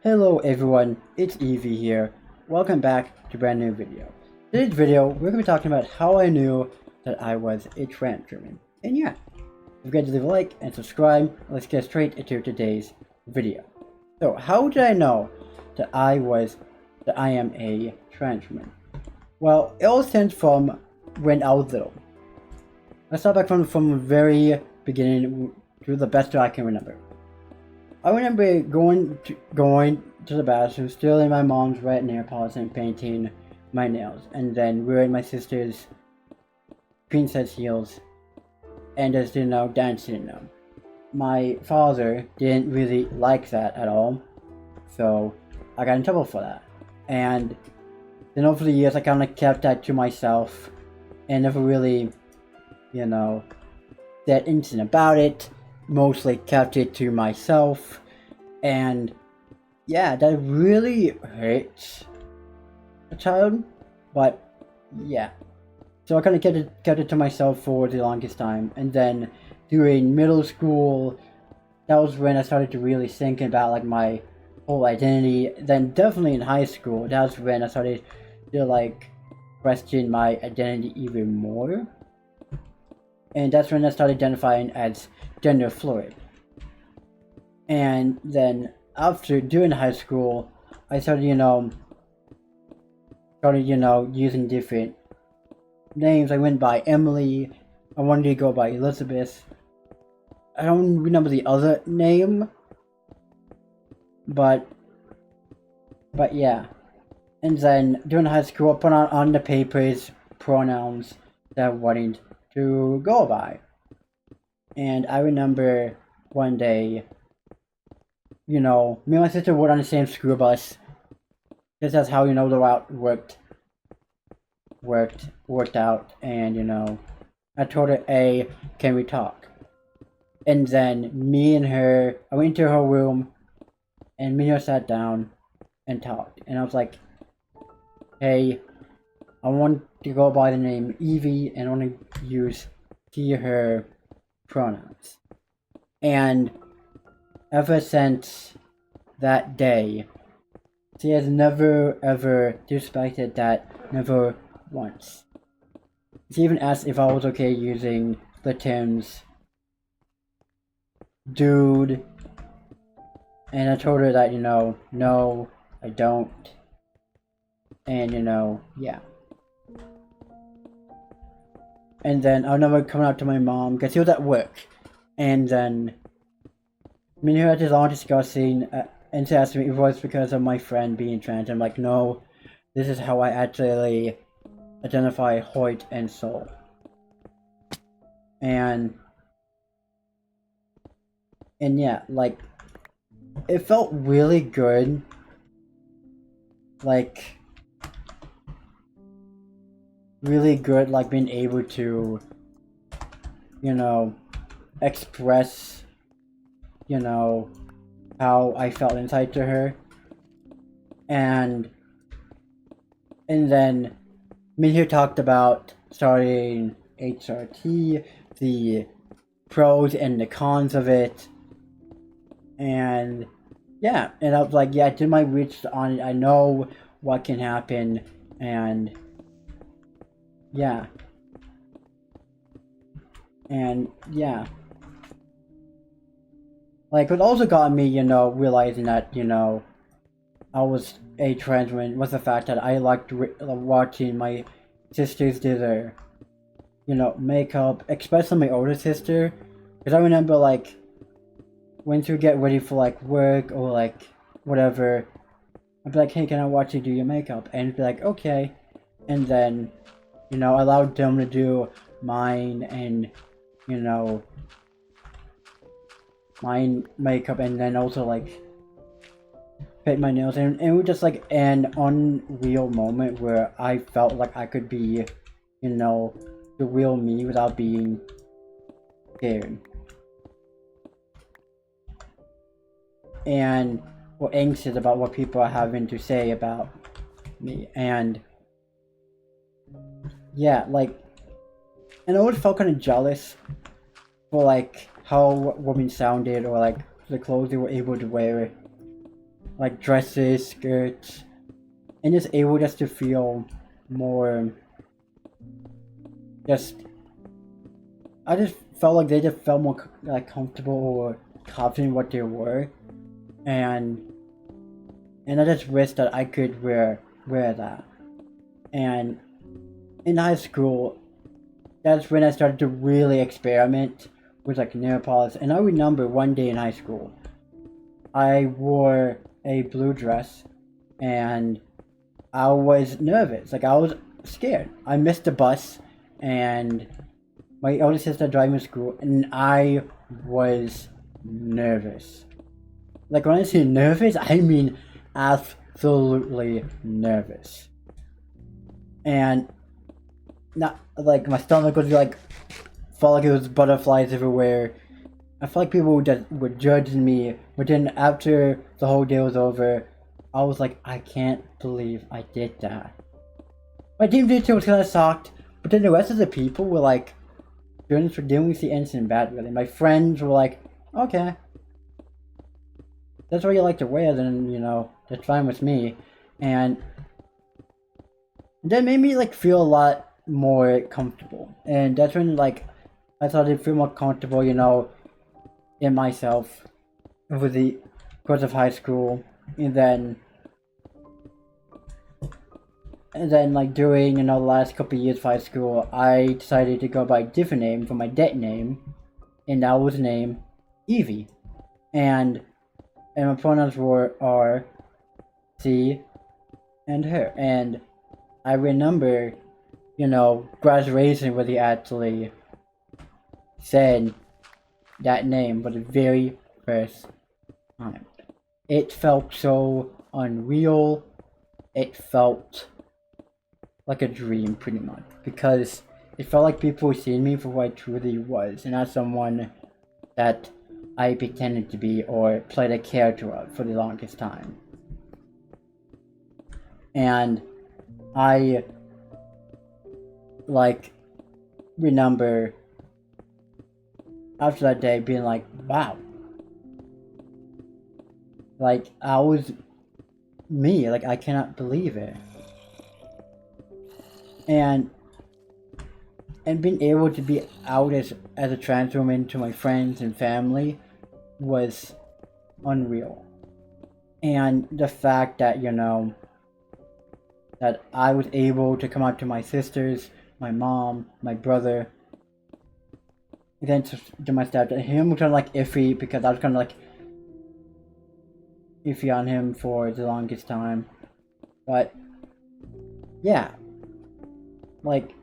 Hello everyone, it's Evie here. Welcome back to a brand new video. Today's video, we're going to be talking about how I knew that I was a trans woman. And yeah, don't forget to leave a like and subscribe. Let's get straight into today's video. So, how did I know that I am a trans woman? Well, it all stems from when I was little. Let's start back from the very beginning to the best that I can remember. I remember going to the bathroom, stealing my mom's red nail polish and painting my nails, and then wearing my sister's princess heels, and just dancing in them. My father didn't really like that at all, so I got in trouble for that. And then over the years, I kind of kept that to myself, and never really, said anything about it. Mostly kept it to myself, and yeah, that really hurts a child. But yeah, so I kind of kept it to myself for the longest time, and then during middle school, that was when I started to really think about like my whole identity. Then definitely in high school, that was when I started to question my identity even more. And that's when I started identifying as gender fluid. And then during high school, I started, using different names. I went by Emily. I wanted to go by Elizabeth. I don't remember the other name, but yeah. And then during high school, I put on the papers pronouns that I wanted to go by. And I remember one day, me and my sister were on the same school bus. That's how, the route worked out. And, I told her, hey, can we talk? And then me and her, I went into her room, and me and her sat down and talked. And I was like, hey, I want to go by the name Evie, and I want to use he, her pronouns. And ever since that day, she has never ever disrespected that, never once. She even asked if I was okay using the terms dude, and I told her that, no, I don't. And, yeah. And then I remember coming out to my mom, because she was at work. And then me and her had this long discussing, and she asked me if it was because of my friend being trans. I'm like, no, this is how I actually identify heart and soul. And yeah, it felt really good. Really good, being able to, express, how I felt inside to her. And then me here talked about starting HRT, the pros and the cons of it. And yeah, and I was like, yeah, I did my research on it. I know what can happen, and yeah. And yeah. What also got me, realizing that, I was a trans woman was the fact that I liked watching my sisters do their, makeup, especially my older sister. Because I remember, when to get ready for, work or, whatever, I'd be like, hey, can I watch you do your makeup? And it'd be like, okay. And then, I allowed them to do mine and, mine makeup, and then also, paint my nails. And it was just, an unreal moment where I felt like I could be, the real me without being scared. And or anxious about what people are having to say about me. And yeah, and I always felt kind of jealous for how women sounded, or the clothes they were able to wear. like dresses, skirts, and just able just to feel more just I just felt like they just felt more like comfortable or confident in what they were, and I just wish that I could wear that. And in high school, that's when I started to really experiment with like nail polish. And I remember one day in high school, I wore a blue dress, and I was nervous. Like I was scared. I missed the bus, and my older sister driving to school, and I was nervous. Like when I say nervous, I mean absolutely nervous. And not like my stomach was like felt like it was butterflies everywhere. I felt like people were judging me, but then after the whole day was over, I was like, I can't believe I did that. My team teacher was kind of shocked, but then the rest of the people were like, students didn't see anything bad really. My friends were like, okay, that's what you like to wear, then that's fine with me. And that made me like feel a lot more comfortable, and that's when like I started to feel more comfortable, in myself over the course of high school, and then like during the last couple of years of high school, I decided to go by a different name from my dead name, and that was named Evie, and my pronouns are she and her. And I remember, graduation where they actually said that name for the very first time. It felt so unreal. It felt like a dream, pretty much, because it felt like people were seeing me for what I truly was, and not someone that I pretended to be or played a character of for the longest time. And I like remember after that day being like, wow, like I was me, like I cannot believe it. And being able to be out as a trans woman to my friends and family was unreal. And the fact that that I was able to come out to my sisters, my mom, my brother, and then to my stepdad. Him was kind of like iffy because I was kind of like iffy on him for the longest time. But yeah, like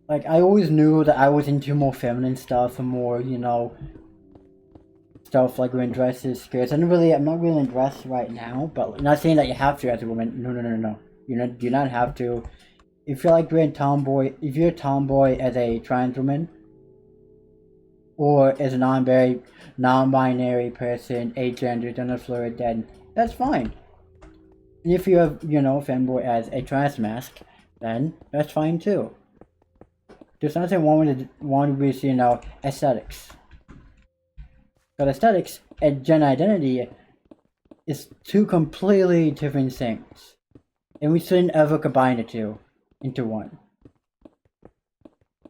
I always knew that I was into more feminine stuff and more, stuff like wearing dresses, skirts. I'm not really in dress right now, but I'm not saying that you have to as a woman. No. You do not have to. If you're like wearing tomboy, if you're a tomboy as a trans woman, or as a non-binary person, agender, gender fluid, then that's fine. And if you have, femboy as a trans mask, then that's fine too. There's nothing wrong with aesthetics. But aesthetics and gender identity is two completely different things. And we shouldn't ever combine the two into one.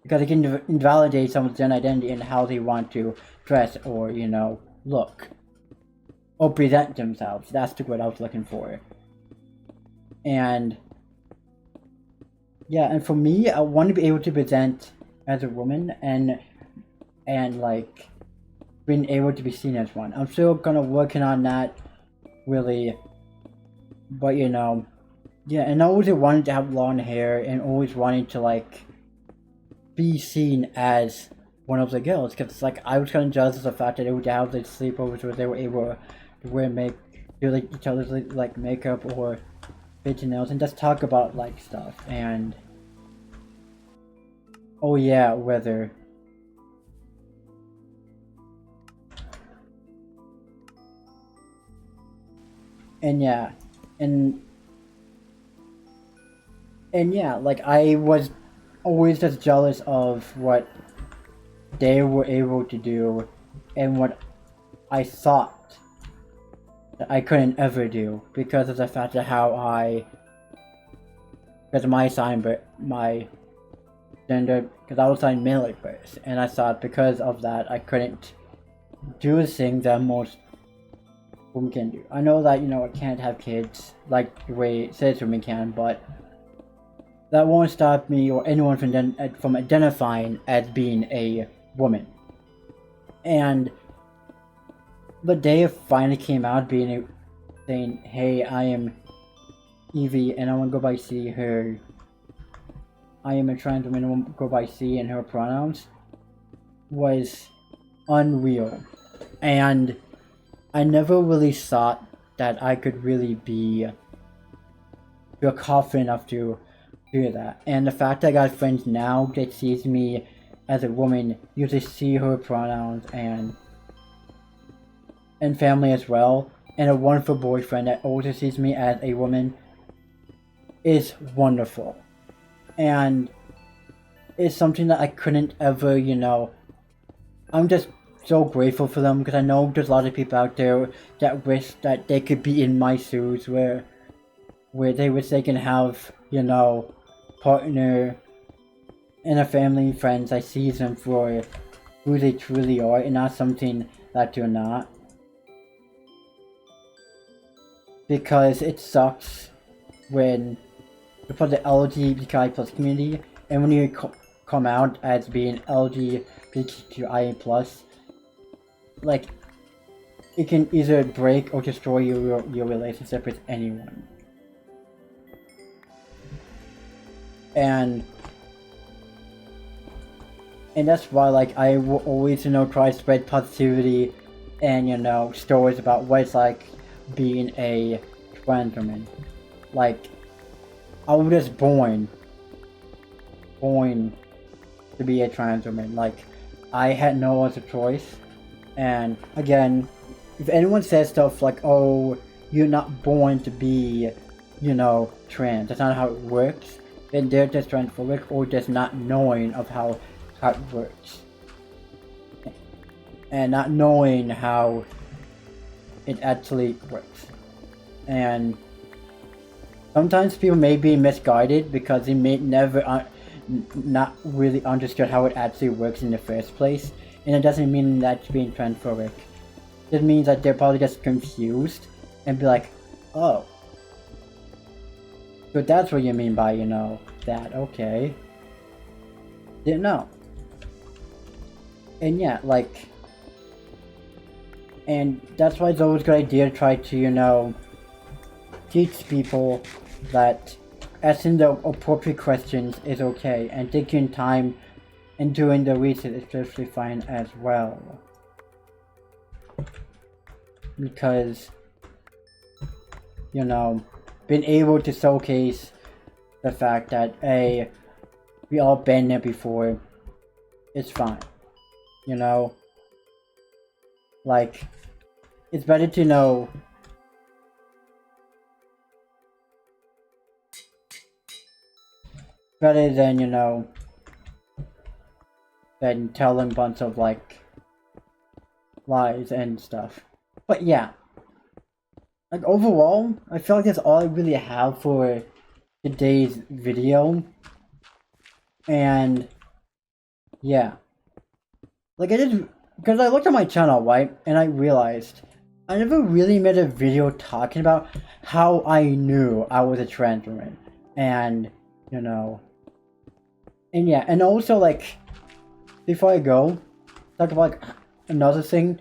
Because it can invalidate someone's gender identity and how they want to dress or, look. Or present themselves. That's the word I was looking for. And yeah, and for me, I want to be able to present as a woman and like being able to be seen as one. I'm still gonna working on that, really. But yeah, and I always wanted to have long hair and always wanted to like be seen as one of the girls, because like I was kind of jealous of the fact that they would have like sleepovers where they were able to do like each other's like makeup or paint nails and just talk about like stuff. And oh yeah, weather. And yeah, and yeah, like I was always just jealous of what they were able to do and what I thought that I couldn't ever do because of the fact of because of my sign, but my gender, because I was assigned male at first, and I thought because of that I couldn't do the things that most women can do. I know that, I can't have kids like the way cis women can, but that won't stop me or anyone from identifying as being a woman. And the day it finally came out, saying, "Hey, I am Evie, and I want to go by C. I am a trans woman, I want to go by C and her pronouns," was unreal. And I never really thought that I could really feel confident enough to do that. And the fact that I got friends now that sees me as a woman, usually see her pronouns, and family as well, and a wonderful boyfriend that also sees me as a woman, is wonderful. And it's something that I couldn't ever, I'm just so grateful for them, because I know there's a lot of people out there that wish that they could be in my shoes, where they wish they can have, partner and a family, friends. I see them for who they truly are, and not something that they're not. Because it sucks when you're part of the LGBTQIA plus community, and when you come out as being LGBTQIA plus, like, it can either break or destroy your relationship with anyone. And that's why, like, I will always, try to spread positivity and, stories about what it's like being a trans woman. Like, I was just born to be a trans woman. Like, I had no other choice. And again, if anyone says stuff like, "Oh, you're not born to be, trans," that's not how it works, then they're just transphobic or just not knowing of how it works. And not knowing how it actually works. And sometimes people may be misguided because they may never not really understood how it actually works in the first place. And it doesn't mean that's being transphobic. It means that they're probably just confused and be like, "Oh, so that's what you mean by, that, okay. Didn't know." And yeah, like, and that's why it's always a good idea to try to, teach people that asking the appropriate questions is okay, and taking time and doing the research is perfectly fine as well. Because, being able to showcase the fact that, hey, we all been there before, it's fine. Like, it's better to know better than, than telling a bunch of, like, lies and stuff. But yeah, like, overall, I feel like that's all I really have for today's video. And yeah, like, I did, because I looked at my channel, right, and I realized I never really made a video talking about how I knew I was a trans woman. And and yeah, and also, like, before I go, talk about, like, another thing.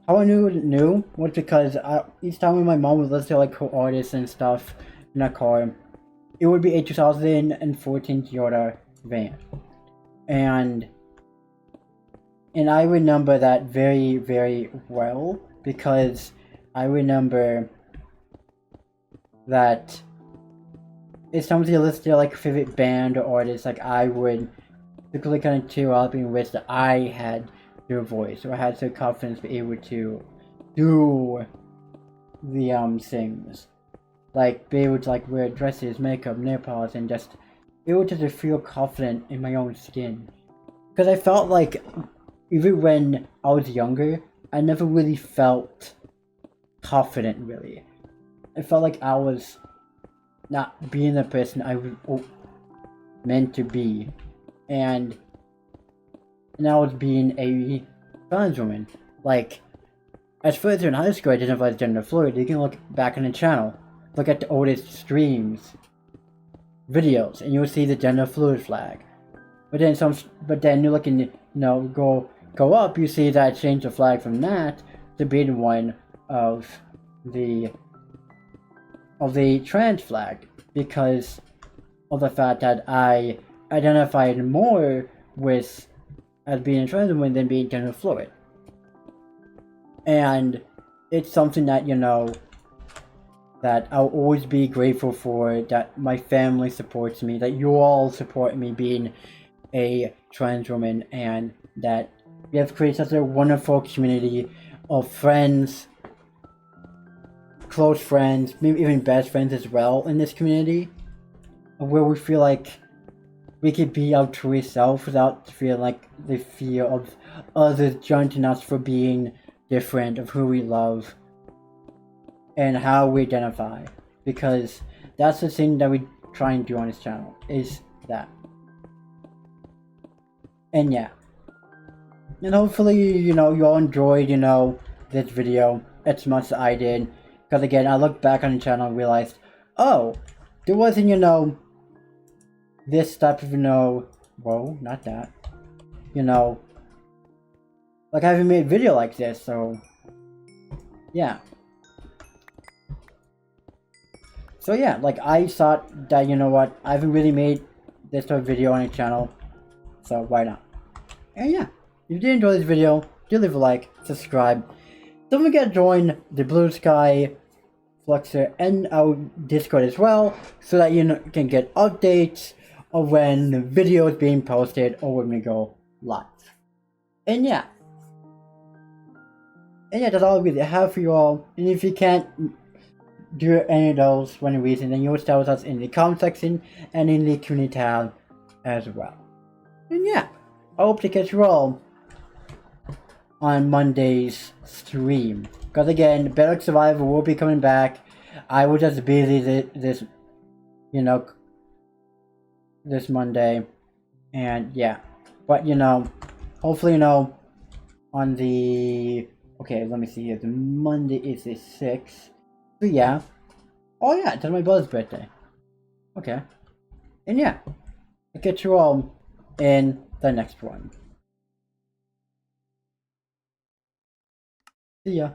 How I knew was because each time when my mom would listen to, like, her artists and stuff in a car, it would be a 2014 Toyota van. And I remember that very, very well, because I remember that if somebody listened to, like, a favorite band or artist, like, I would typically kind of tear up and wish that I had their voice, or had the confidence to be able to do the things, like be able to, like, wear dresses, makeup, nail polish, and just be able to just feel confident in my own skin. Because I felt like even when I was younger, I never really felt confident, really. I felt like I was not being the person I was meant to be. And I was being a trans woman. Like, as further in high school, I identified as gender fluid. You can look back on the channel, look at the oldest streams, videos, and you'll see the gender fluid flag. But then you look and go up, you see that I changed the flag from that to being one of the trans flag, because of the fact that I identified more with as being a trans woman than being gender fluid. And it's something that, that I'll always be grateful for, that my family supports me, that you all support me being a trans woman, and that we have created such a wonderful community of friends, close friends, maybe even best friends as well in this community, where we feel like we could be our true self without feeling like the fear of others judging us for being different, of who we love and how we identify, because that's the thing that we try and do on this channel, is that. And yeah, and hopefully you all enjoyed this video as much as I did, because again, I looked back on the channel and realized, oh, there wasn't this type of whoa, not that, like I haven't made a video like this, so yeah. So yeah, like I thought that, what, I haven't really made this type of video on a channel, so why not? And yeah, if you did enjoy this video, do leave a like, subscribe. Don't forget to join the Blue Sky, Fluxer, and our Discord as well, so that you can get updates of when the video is being posted or when we go live. And yeah, that's all we have for you all. And if you can't do any of those for any reason, then you'll tell us in the comment section and in the community tab as well. And yeah, I hope to catch you all on Monday's stream, because again, Bedrock Survivor will be coming back. I was just busy this Monday, and yeah, but hopefully on the, okay, let me see here, the Monday is the 6th, so yeah, oh yeah, it's my brother's birthday, okay, and yeah, I'll catch you all in the next one. See ya.